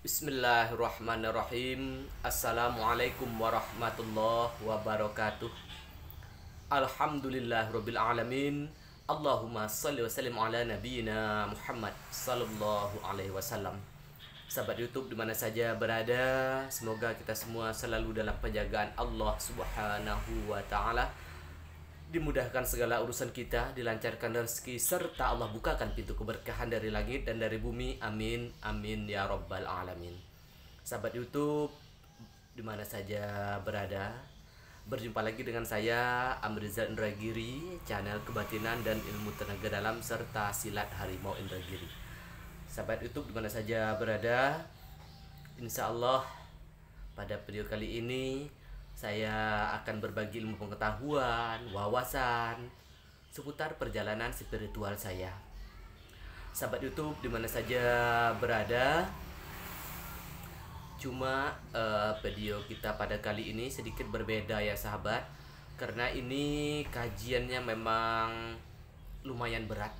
Bismillahirrahmanirrahim. Assalamualaikum warahmatullahi wabarakatuh. Alhamdulillahirabbil alamin. Allahumma shalli wa sallim ala nabiyyina Muhammad sallallahu alaihi wasallam. Sahabat YouTube dimana saja berada, semoga kita semua selalu dalam penjagaan Allah Subhanahu wa taala. Dimudahkan segala urusan kita, dilancarkan rezeki, serta Allah bukakan pintu keberkahan dari langit dan dari bumi. Amin, amin ya rabbal alamin. Sahabat YouTube dimana saja berada, berjumpa lagi dengan saya Amrizal Indragiri, channel kebatinan dan ilmu tenaga dalam serta silat harimau Indragiri. Sahabat YouTube dimana saja berada, insya Allah pada video kali ini saya akan berbagi ilmu pengetahuan, wawasan seputar perjalanan spiritual saya. Sahabat YouTube dimana saja berada, cuma video kita pada kali ini sedikit berbeda ya sahabat, karena ini kajiannya memang lumayan berat.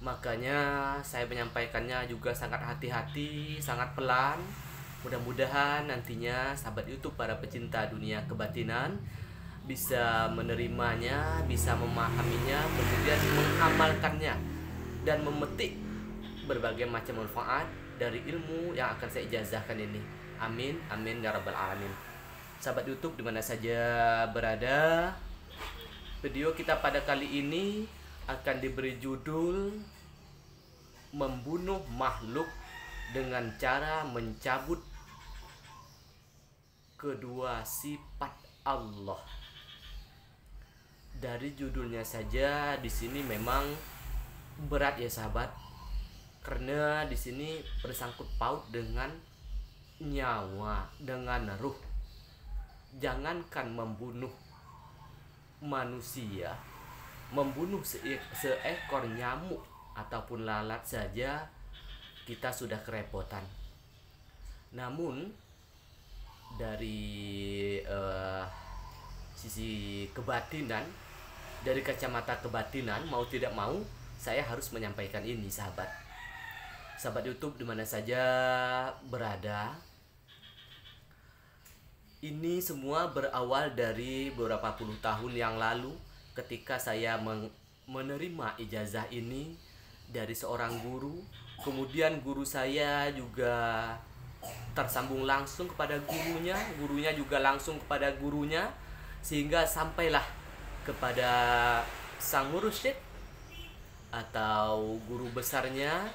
Makanya saya menyampaikannya juga sangat hati-hati, sangat pelan. Mudah-mudahan nantinya sahabat YouTube para pecinta dunia kebatinan bisa menerimanya, bisa memahaminya, kemudian mengamalkannya dan memetik berbagai macam manfaat dari ilmu yang akan saya ijazahkan ini. Amin, amin ya rabbal alamin. Sahabat YouTube dimana saja berada, video kita pada kali ini akan diberi judul Membunuh Makhluk dengan cara mencabut kedua sifat Allah. Dari judulnya saja di sini memang berat ya sahabat, karena di sini bersangkut paut dengan nyawa, dengan ruh. Jangankan membunuh manusia, membunuh seekor nyamuk ataupun lalat saja kita sudah kerepotan. Namun dari sisi kebatinan, dari kacamata kebatinan, mau tidak mau saya harus menyampaikan ini sahabat. Sahabat YouTube dimana saja berada, ini semua berawal dari beberapa puluh tahun yang lalu ketika saya menerima ijazah ini dari seorang guru. Kemudian guru saya juga tersambung langsung kepada gurunya, gurunya juga langsung kepada gurunya, sehingga sampailah kepada sang mursyid atau guru besarnya,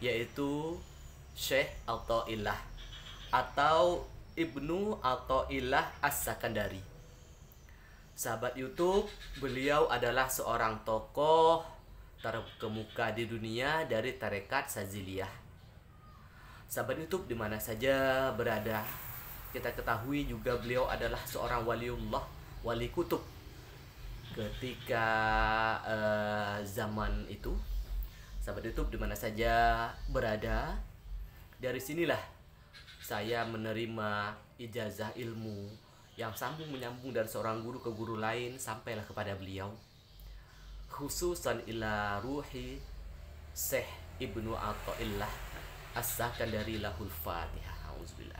yaitu Syekh Athaillah atau Ibnu Athaillah As-Sakandari. Sahabat YouTube, beliau adalah seorang tokoh terkemuka di dunia dari tarekat Saziliyah. Sahabat YouTube dimana saja berada, kita ketahui juga beliau adalah seorang waliullah, wali kutub ketika zaman itu. Sahabat YouTube dimana saja berada, dari sinilah saya menerima ijazah ilmu yang sambung menyambung dari seorang guru ke guru lain sampailah kepada beliau, khususan ila ruhi Syekh Ibnu Athaillah As-Sakandari lahul Fatihah. Auzubillah.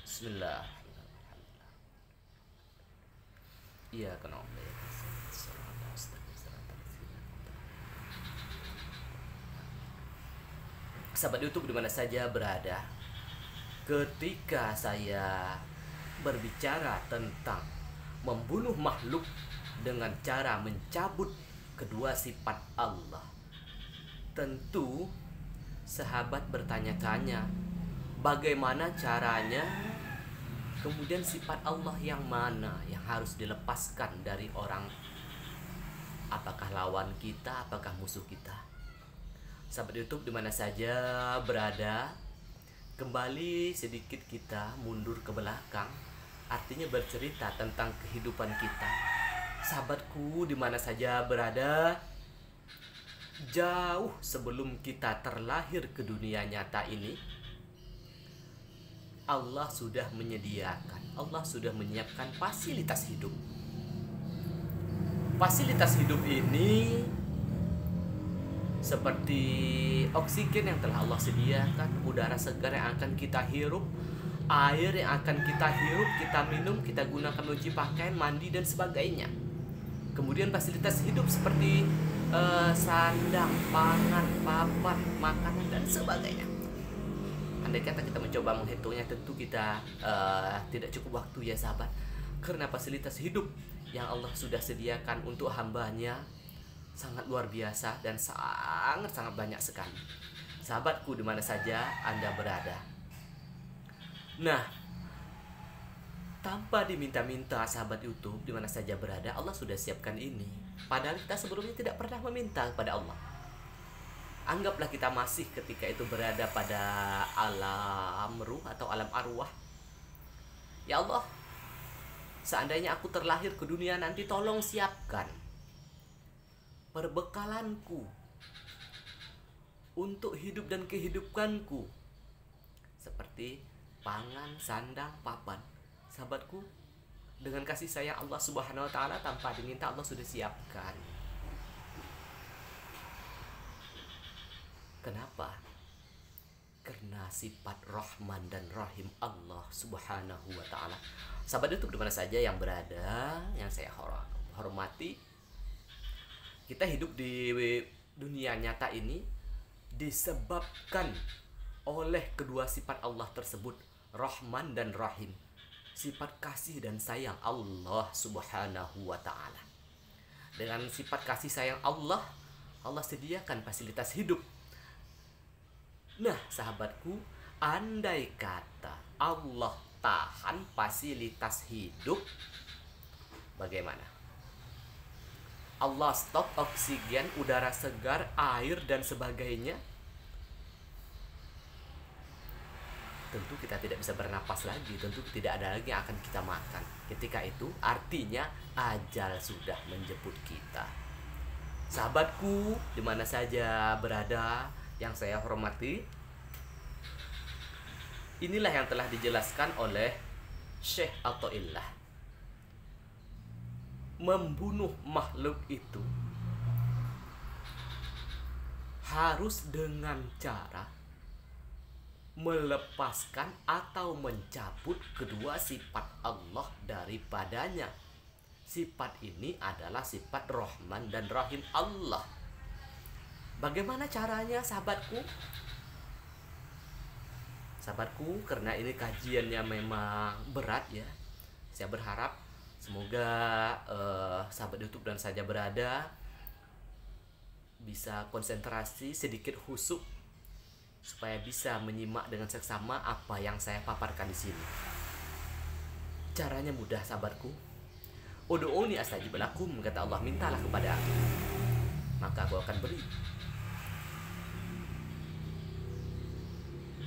Bismillah. Iya kenal. Sahabat YouTube dimana saja berada, ketika saya berbicara tentang membunuh makhluk dengan cara mencabut kedua sifat Allah, tentu sahabat bertanya-tanya, bagaimana caranya, kemudian sifat Allah yang mana yang harus dilepaskan dari orang, apakah lawan kita, apakah musuh kita. Sahabat YouTube dimana saja berada, kembali sedikit kita mundur ke belakang, artinya bercerita tentang kehidupan kita. Sahabatku dimana saja berada, jauh sebelum kita terlahir ke dunia nyata ini, Allah sudah menyediakan, Allah sudah menyiapkan fasilitas hidup. Fasilitas hidup ini seperti oksigen yang telah Allah sediakan, udara segar yang akan kita hirup, air yang akan kita hirup, kita minum, kita gunakan mencuci pakaian, mandi dan sebagainya. Kemudian fasilitas hidup seperti sandang, pangan, papan, makanan dan sebagainya. Andai kata kita mencoba menghitungnya, tentu kita tidak cukup waktu ya sahabat. Karena fasilitas hidup yang Allah sudah sediakan untuk hambanya sangat luar biasa dan sangat banyak sekali. Sahabatku di mana saja Anda berada. Nah, tanpa diminta-minta sahabat YouTube di mana saja berada, Allah sudah siapkan ini. Padahal kita sebelumnya tidak pernah meminta kepada Allah. Anggaplah kita masih ketika itu berada pada alam ruh atau alam arwah. Ya Allah, seandainya aku terlahir ke dunia nanti, tolong siapkan perbekalanku untuk hidup dan kehidupanku, seperti pangan, sandang, papan. Sahabatku, dengan kasih sayang Allah Subhanahu wa taala, tanpa diminta Allah sudah siapkan. Kenapa? Karena sifat Rahman dan Rahim Allah Subhanahu wa taala. Sahabat YouTube di mana saja yang berada, yang saya hormati, kita hidup di dunia nyata ini disebabkan oleh kedua sifat Allah tersebut, Rahman dan Rahim. Sifat kasih dan sayang Allah Subhanahu wa taala. Dengan sifat kasih sayang Allah, Allah sediakan fasilitas hidup. Nah, sahabatku, andai kata Allah tahan fasilitas hidup, bagaimana? Allah stop oksigen, udara segar, air dan sebagainya, tentu kita tidak bisa bernapas lagi, tentu tidak ada lagi yang akan kita makan. Ketika itu artinya ajal sudah menjemput kita. Sahabatku di mana saja berada yang saya hormati, inilah yang telah dijelaskan oleh Syekh Athaillah. Membunuh makhluk itu harus dengan cara melepaskan atau mencabut kedua sifat Allah daripadanya. Sifat ini adalah sifat Rahman dan Rahim Allah. Bagaimana caranya, sahabatku? Sahabatku, karena ini kajiannya memang berat ya, saya berharap semoga sahabat YouTube dan saja berada bisa konsentrasi, sedikit khusyuk, supaya bisa menyimak dengan seksama apa yang saya paparkan di sini. Caranya mudah, sahabatku. Ud'uni astajib lakum, kata Allah, mintalah kepada aku, maka aku akan beri.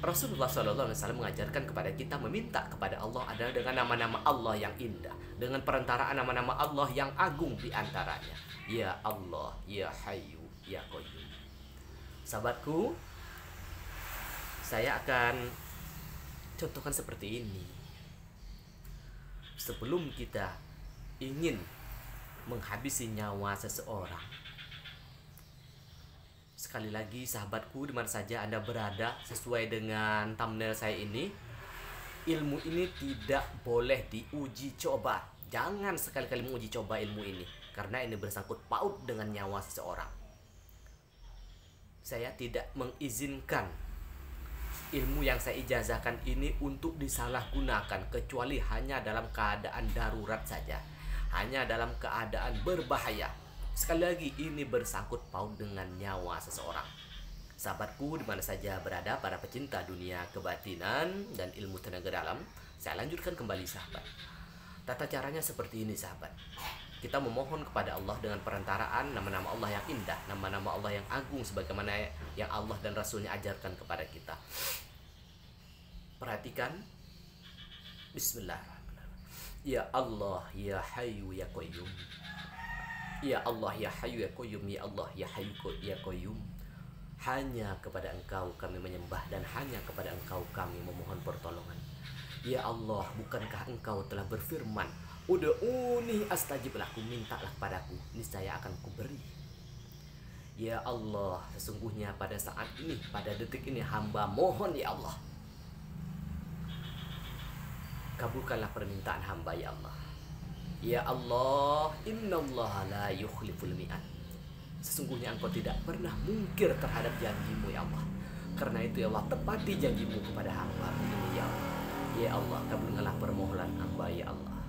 Rasulullah SAW mengajarkan kepada kita meminta kepada Allah adalah dengan nama-nama Allah yang indah, dengan perantaraan nama-nama Allah yang agung di antaranya. Ya Allah, Ya Hayyu, Ya Qayyum. Sahabatku, saya akan contohkan seperti ini. Sebelum kita ingin menghabisi nyawa seseorang, sekali lagi sahabatku di mana saja Anda berada, sesuai dengan thumbnail saya ini, ilmu ini tidak boleh diuji coba. Jangan sekali-kali menguji coba ilmu ini, karena ini bersangkut paut dengan nyawa seseorang. Saya tidak mengizinkan ilmu yang saya ijazahkan ini untuk disalahgunakan, kecuali hanya dalam keadaan darurat saja, hanya dalam keadaan berbahaya. Sekali lagi, ini bersangkut paut dengan nyawa seseorang. Sahabatku di mana saja berada, para pecinta dunia kebatinan dan ilmu tenaga dalam, saya lanjutkan kembali sahabat. Tata caranya seperti ini sahabat. Kita memohon kepada Allah dengan perantaraan nama-nama Allah yang indah, nama-nama Allah yang agung, sebagaimana yang Allah dan Rasulnya ajarkan kepada kita. Perhatikan. Bismillahirrahmanirrahim. Ya Allah, Ya Hayyu, Ya Qayyum. Ya Allah, Ya Hayyu, Ya Qayyum. Ya Allah, Ya Hayyu, Ya Qayyum. Hanya kepada Engkau kami menyembah, dan hanya kepada Engkau kami memohon pertolongan. Ya Allah, bukankah Engkau telah berfirman, Ud'uni astajib lakum, mintalah padaku, niscaya akan kuberi. Ya Allah, sesungguhnya pada saat ini, pada detik ini hamba mohon ya Allah, kabulkanlah permintaan hamba ya Allah. Ya Allah, innallaha la yukhliful mi'ad. Sesungguhnya engkau tidak pernah mungkir terhadap janjimu ya Allah. Karena itu ya Allah, tepati janjimu kepada hamba ini ya Allah. Ya Allah, kabulkanlah permohonan hamba ya Allah.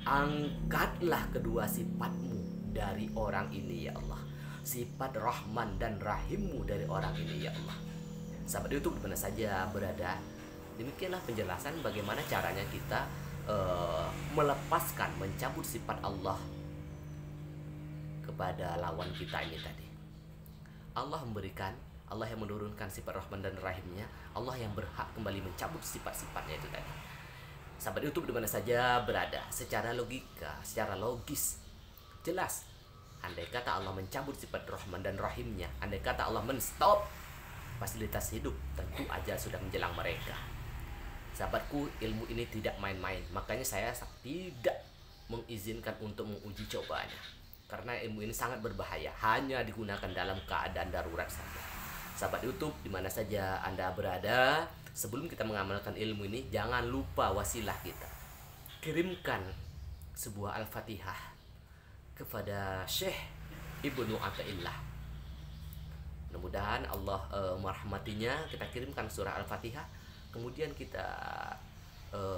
Angkatlah kedua sifatmu dari orang ini ya Allah. Sifat Rahman dan Rahimmu dari orang ini ya Allah. Sahabat YouTube dimana saja berada, demikianlah penjelasan bagaimana caranya kita melepaskan, mencabut sifat Allah kepada lawan kita ini tadi. Allah memberikan, Allah yang menurunkan sifat Rahman dan Rahimnya, Allah yang berhak kembali mencabut sifat-sifatnya itu tadi. Sahabat YouTube dimana saja berada, secara logika, secara logis, jelas, andai kata Allah mencabut sifat Rahman dan Rahimnya, andai kata Allah menstop fasilitas hidup, tentu ajal sudah menjelang mereka. Sahabatku, ilmu ini tidak main-main, makanya saya tidak mengizinkan untuk menguji cobanya, karena ilmu ini sangat berbahaya, hanya digunakan dalam keadaan darurat saja. Sahabat YouTube dimana saja Anda berada, sebelum kita mengamalkan ilmu ini, jangan lupa wasilah kita. Kirimkan sebuah Al-Fatihah kepada Syekh Ibnu Athaillah. Mudah-mudahan Allah merahmatinya. Kita kirimkan surah Al-Fatihah, kemudian kita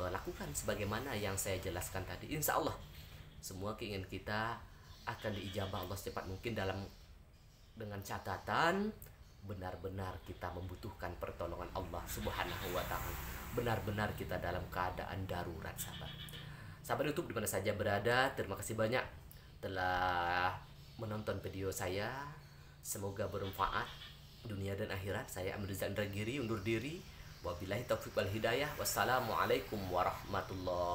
lakukan sebagaimana yang saya jelaskan tadi. Insya Allah semua keinginan kita akan diijabah Allah secepat mungkin, dengan catatan benar-benar kita membutuhkan pertolongan Allah Subhanahu wa Ta'ala. Benar-benar kita dalam keadaan darurat, sahabat. Sahabat YouTube dimana saja berada, terima kasih banyak telah menonton video saya. Semoga bermanfaat dunia dan akhirat. Saya Amir Rizal Indragiri undur diri. Wabillahi taufiq wal hidayah. Wassalamualaikum warahmatullahi